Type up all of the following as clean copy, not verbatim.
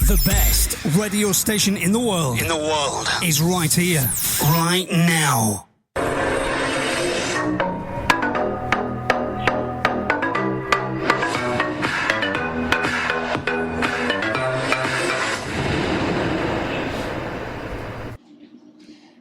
The best radio station in the world. Is right here, right now.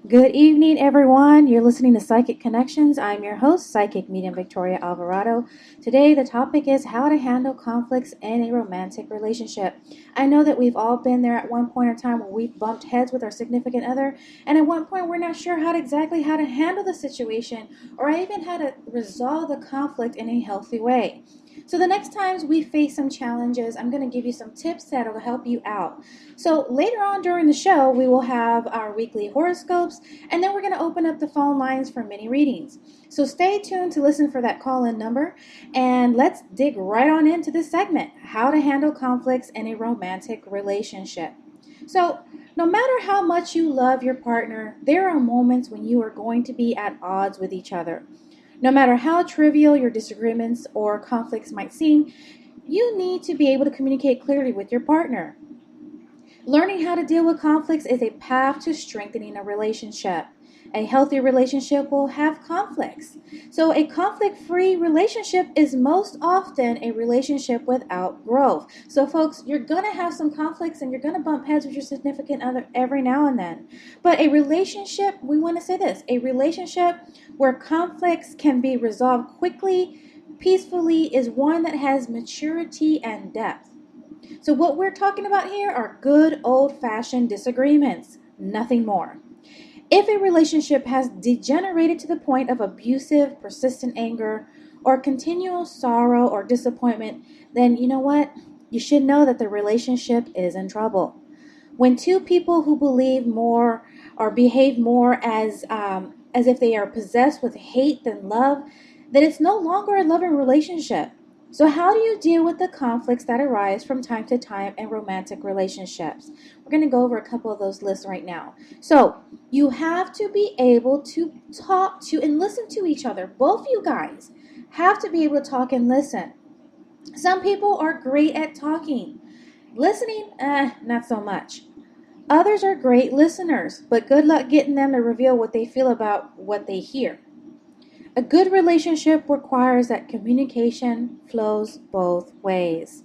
Good evening, everyone. You're listening to Psychic Connections. I'm your host, Psychic Medium Victoria Alvarado. Today, the topic is how to handle conflicts in a romantic relationship. I know that we've all been there at one point in time where we've bumped heads with our significant other, and at one point we're not sure how to handle the situation, or even how to resolve the conflict in a healthy way. So the next times we face some challenges, I'm going to give you some tips that will help you out. So later on during the show, we will have our weekly horoscopes, and then we're going to open up the phone lines for mini readings. So stay tuned to listen for that call-in number, and let's dig right on into this segment, how to handle conflicts in a romantic relationship. So no matter how much you love your partner, there are moments when you are going to be at odds with each other. No matter how trivial your disagreements or conflicts might seem, you need to be able to communicate clearly with your partner. Learning how to deal with conflicts is a path to strengthening a relationship. A healthy relationship will have conflicts. So a conflict-free relationship is most often a relationship without growth. So folks, you're going to have some conflicts and you're going to bump heads with your significant other every now and then. But a relationship, we want to say this, a relationship where conflicts can be resolved quickly, peacefully, is one that has maturity and depth. So what we're talking about here are good old-fashioned disagreements, nothing more. If a relationship has degenerated to the point of abusive, persistent anger, or continual sorrow or disappointment, then you know what? You should know that the relationship is in trouble. When two people who believe more or behave more as if they are possessed with hate than love, then it's no longer a loving relationship. So how do you deal with the conflicts that arise from time to time in romantic relationships? We're going to go over a couple of those lists right now. So you have to be able to talk to and listen to each other. Both you guys have to be able to talk and listen. Some people are great at talking. Listening, not so much. Others are great listeners, but good luck getting them to reveal what they feel about what they hear. A good relationship requires that communication flows both ways.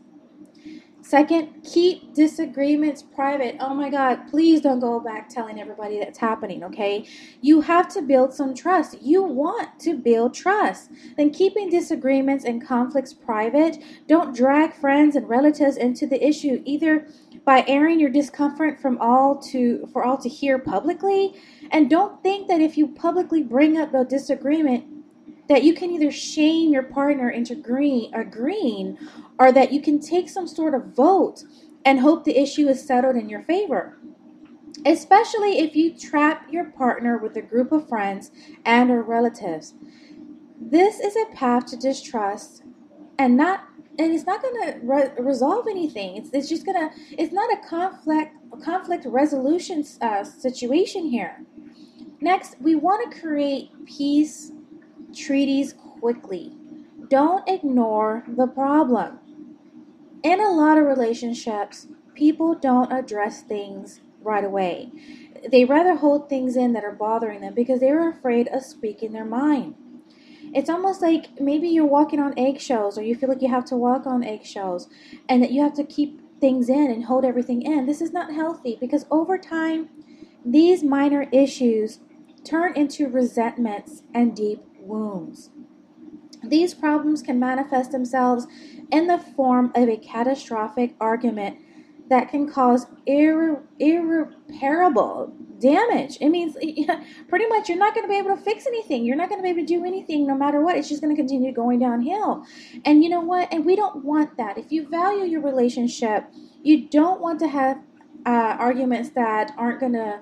Second, keep disagreements private. Oh my God, please don't go back telling everybody that's happening, okay? You have to build some trust. You want to build trust. Then keeping disagreements and conflicts private, don't drag friends and relatives into the issue, either by airing your discomfort for all to hear publicly. And don't think that if you publicly bring up a disagreement, that you can either shame your partner into agreeing, or that you can take some sort of vote and hope the issue is settled in your favor. Especially if you trap your partner with a group of friends and or relatives. This is a path to distrust, and it's not going to resolve anything. It's not a conflict resolution situation here. Next, we want to create peace treaties quickly. Don't ignore the problem. In a lot of relationships, people don't address things right away. They rather hold things in that are bothering them because they're afraid of speaking their mind. It's almost like maybe you're walking on eggshells, or you feel like you have to walk on eggshells and that you have to keep things in and hold everything in. This is not healthy, because over time, these minor issues turn into resentments and deep wounds. These problems can manifest themselves in the form of a catastrophic argument that can cause irreparable damage. It means pretty much you're not going to be able to fix anything. You're not going to be able to do anything no matter what. It's just going to continue going downhill. And you know what? And we don't want that. If you value your relationship, you don't want to have arguments that are going to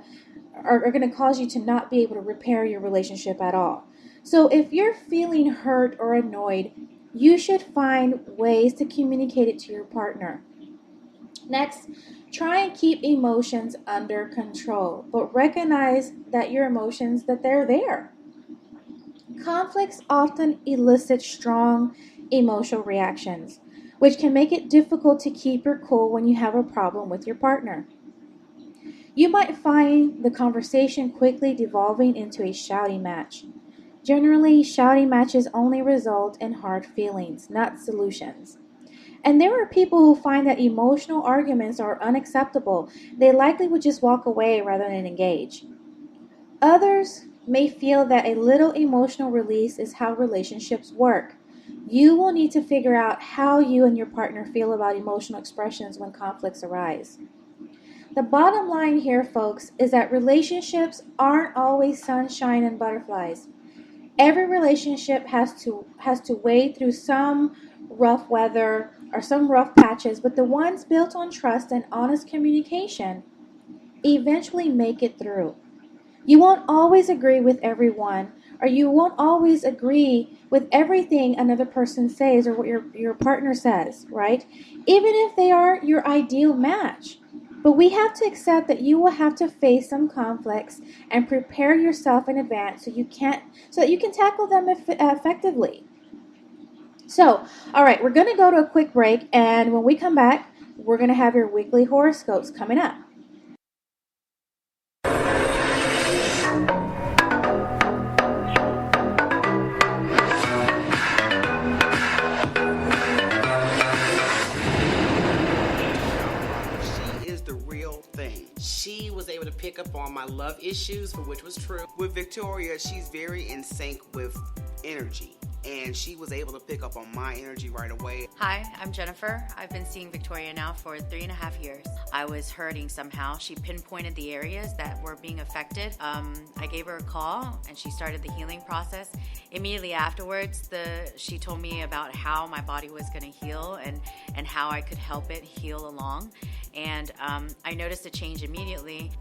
cause you to not be able to repair your relationship at all. So if you're feeling hurt or annoyed, you should find ways to communicate it to your partner. Next, try and keep emotions under control, but recognize that your emotions, that they're there. Conflicts often elicit strong emotional reactions. which can make it difficult to keep your cool when you have a problem with your partner. You might find the conversation quickly devolving into a shouting match. Generally, shouting matches only result in hard feelings, not solutions. And there are people who find that emotional arguments are unacceptable. They likely would just walk away rather than engage. Others may feel that a little emotional release is how relationships work. You will need to figure out how you and your partner feel about emotional expressions when conflicts arise. The bottom line here, folks, is that relationships aren't always sunshine and butterflies. Every relationship has to wade through some rough weather or some rough patches, but the ones built on trust and honest communication eventually make it through. You won't always agree with everyone, or you won't always agree with everything another person says or what your partner says, right? Even if they are your ideal match. But we have to accept that you will have to face some conflicts and prepare yourself in advance so that you can tackle them effectively. So, all right, we're going to go to a quick break, and when we come back, we're going to have your weekly horoscopes coming up. She was able to pick up on my love issues, which was true. With Victoria, she's very in sync with energy, and she was able to pick up on my energy right away. Hi, I'm Jennifer. I've been seeing Victoria now for 3.5 years. I was hurting somehow. She pinpointed the areas that were being affected. I gave her a call, and she started the healing process. Immediately afterwards, she told me about how my body was going to heal and how I could help it heal along. And I noticed a change immediately.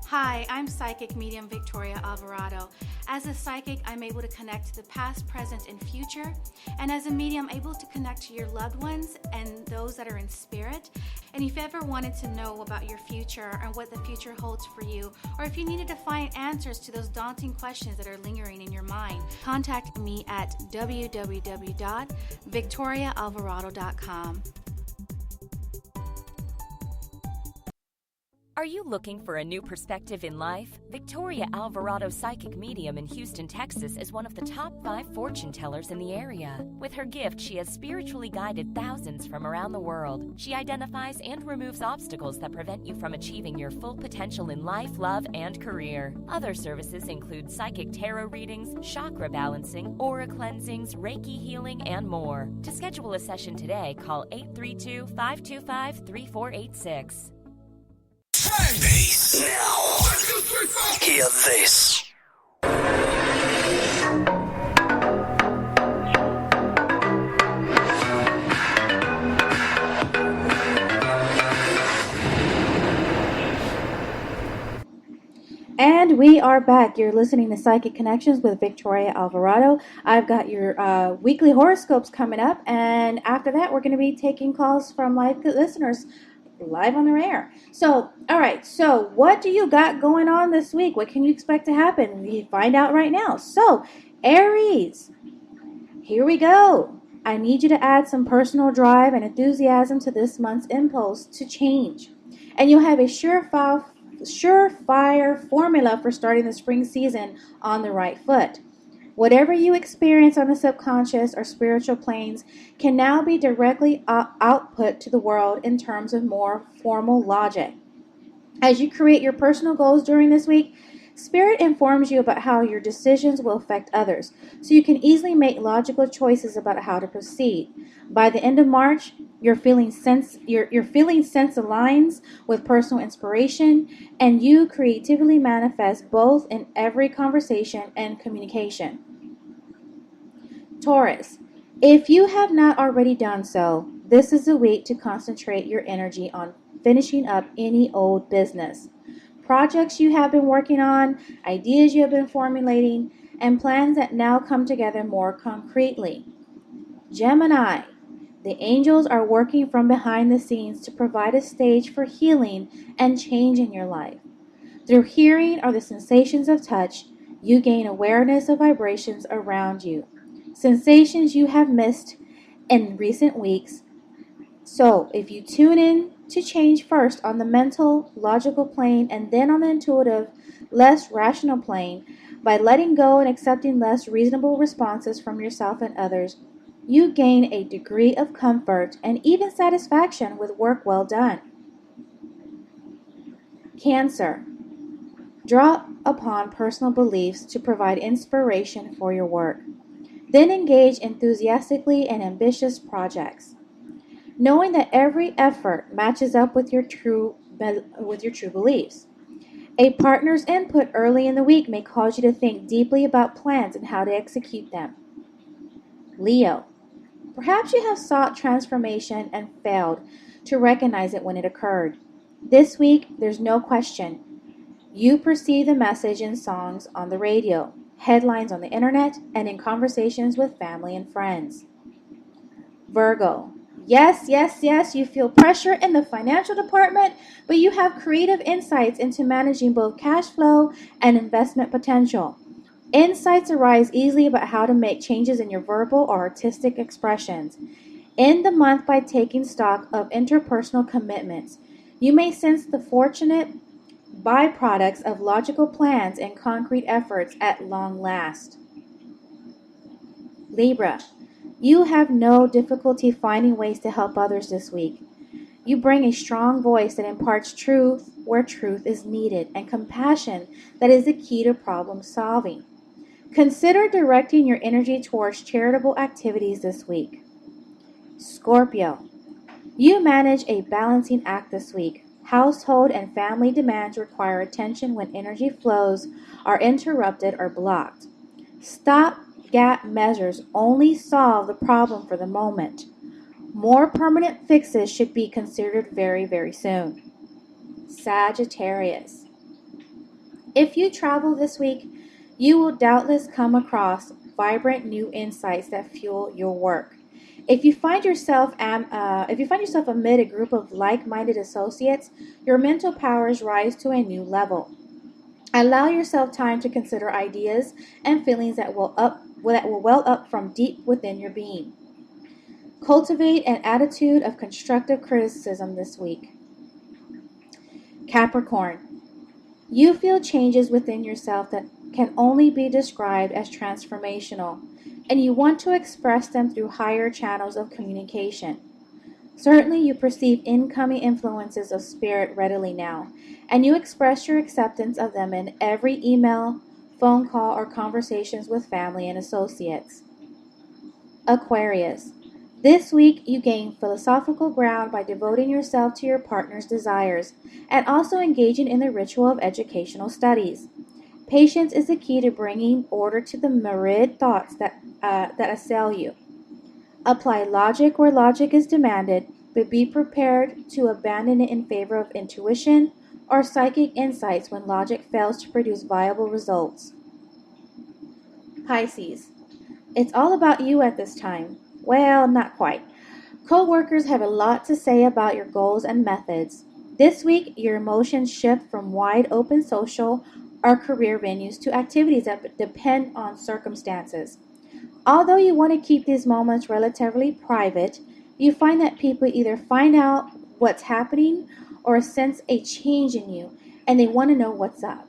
Hi, I'm psychic medium Victoria Alvarado. As a psychic, I'm able to connect to the past, present, and future. And as a medium, able to connect to your loved ones and those that are in spirit. And if you ever wanted to know about your future and what the future holds for you, or if you needed to find answers to those daunting questions that are lingering in your mind, contact me at www.victoriaalvarado.com. Are you looking for a new perspective in life? Victoria Alvarado, psychic medium in Houston, Texas, is one of the top 5 fortune tellers in the area. With her gift, she has spiritually guided thousands from around the world. She identifies and removes obstacles that prevent you from achieving your full potential in life, love, and career. Other services include psychic tarot readings, chakra balancing, aura cleansings, Reiki healing, and more. To schedule a session today, call 832-525-3486. Bass. Now, hear this. And we are back. You're listening to Psychic Connections with Victoria Alvarado. I've got your weekly horoscopes coming up, and after that, we're going to be taking calls from live listeners live on the air. So, all right. So, what do you got going on this week? What can you expect to happen? We find out right now. So, Aries, here we go. I need you to add some personal drive and enthusiasm to this month's impulse to change, and you'll have a surefire formula for starting the spring season on the right foot. Whatever you experience on the subconscious or spiritual planes can now be directly output to the world in terms of more formal logic. As you create your personal goals during this week, Spirit informs you about how your decisions will affect others, so you can easily make logical choices about how to proceed. By the end of March, your feeling sense aligns with personal inspiration, and you creatively manifest both in every conversation and communication. Taurus, if you have not already done so, this is the week to concentrate your energy on finishing up any old business. Projects you have been working on, ideas you have been formulating, and plans that now come together more concretely. Gemini, the angels are working from behind the scenes to provide a stage for healing and change in your life. Through hearing or the sensations of touch, you gain awareness of vibrations around you. Sensations you have missed in recent weeks So, if you tune in to change first on the mental, logical plane and then on the intuitive, less rational plane, by letting go and accepting less reasonable responses from yourself and others, you gain a degree of comfort and even satisfaction with work well done. Cancer. Draw upon personal beliefs to provide inspiration for your work. Then engage enthusiastically in ambitious projects, knowing that every effort matches up with your true beliefs. A partner's input early in the week may cause you to think deeply about plans and how to execute them. Leo. Perhaps you have sought transformation and failed to recognize it when it occurred. This week, there's no question. You perceive the message in songs on the radio, headlines on the internet, and in conversations with family and friends. Virgo. Yes, you feel pressure in the financial department, but you have creative insights into managing both cash flow and investment potential. Insights arise easily about how to make changes in your verbal or artistic expressions. End the month by taking stock of interpersonal commitments. You may sense the fortunate byproducts of logical plans and concrete efforts at long last. Libra. You have no difficulty finding ways to help others this week. You bring a strong voice that imparts truth where truth is needed and compassion that is the key to problem solving. Consider directing your energy towards charitable activities this week. Scorpio. You manage a balancing act this week. Household and family demands require attention when energy flows are interrupted or blocked. Stop-gap measures only solve the problem for the moment. More permanent fixes should be considered very, very soon. Sagittarius. If you travel this week, you will doubtless come across vibrant new insights that fuel your work. If you find yourself amid a group of like-minded associates, your mental powers rise to a new level. Allow yourself time to consider ideas and feelings that will well up from deep within your being. Cultivate an attitude of constructive criticism this week. Capricorn. You feel changes within yourself that can only be described as transformational, and you want to express them through higher channels of communication. Certainly you perceive incoming influences of spirit readily now, and you express your acceptance of them in every email, phone call, or conversations with family and associates. Aquarius. This week you gain philosophical ground by devoting yourself to your partner's desires and also engaging in the ritual of educational studies. Patience is the key to bringing order to the myriad thoughts that assail you. Apply logic where logic is demanded, but be prepared to abandon it in favor of intuition or psychic insights when logic fails to produce viable results. Pisces. It's all about you at this time. Well, not quite. Co-workers have a lot to say about your goals and methods. This week, your emotions shift from wide open social or career venues to activities that depend on circumstances. Although you want to keep these moments relatively private, you find that people either find out what's happening or sense a change in you, and they want to know what's up.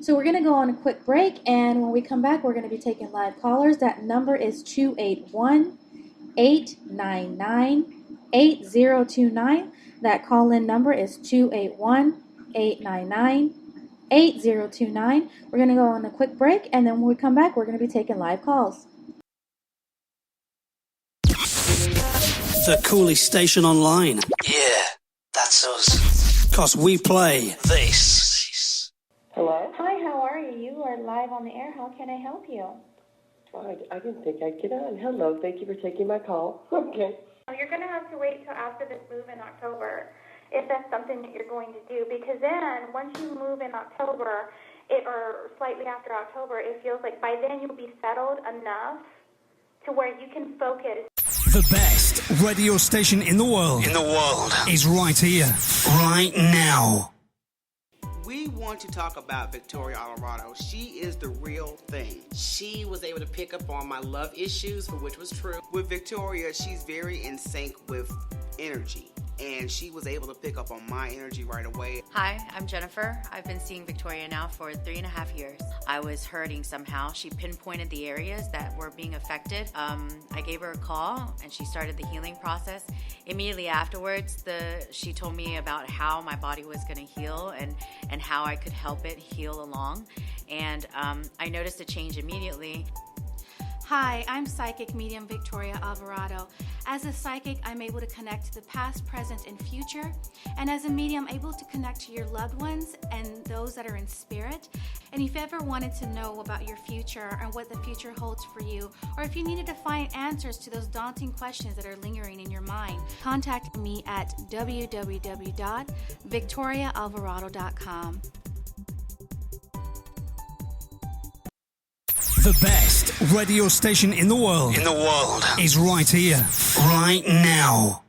So we're going to go on a quick break, and when we come back, we're going to be taking live callers. That number is 281-899-8029. That call-in number is 281-899-8029. We're going to go on a quick break, and then when we come back, we're going to be taking live calls. The coolest station online. Yeah, that's us. 'Cause we play This. Hello? Hi, how are you? You are live on the air. How can I help you? I didn't think I'd get on. Hello, thank you for taking my call. Okay. You're going to have to wait till after this move in October if that's something that you're going to do, because then once you move in October, or slightly after October, it feels like by then you'll be settled enough to where you can focus. the best radio station in the world. In the world. Is right here, right now. We we want to talk about Victoria Alvarado. She is the real thing. She was able to pick up on my love issues, for which was true. With Victoria, she's very in sync with energy, and she was able to pick up on my energy right away. Hi, I'm Jennifer. I've been seeing Victoria now for 3.5 years. I was hurting somehow. She pinpointed the areas that were being affected. I gave her a call and she started the healing process. Immediately afterwards, she told me about how my body was going to heal and how I could help it heal along. And I noticed a change immediately. Hi, I'm Psychic Medium Victoria Alvarado. As a psychic, I'm able to connect to the past, present, and future. And as a medium, I'm able to connect to your loved ones and those that are in spirit. And if you ever wanted to know about your future and what the future holds for you, or if you needed to find answers to those daunting questions that are lingering in your mind, contact me at www.victoriaalvarado.com. The best radio station in the world. Is right here, right now.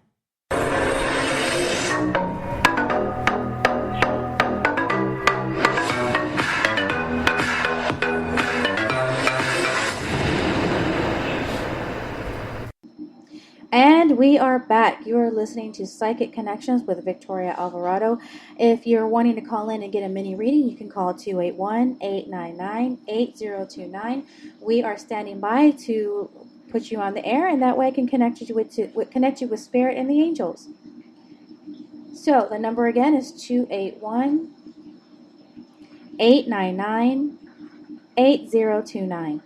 And we are back. You are listening to Psychic Connections with Victoria Alvarado. If you're wanting to call in and get a mini reading, you can call 281-899-8029. We are standing by to put you on the air, and that way I can connect you with Spirit and the angels. So the number again is 281-899-8029.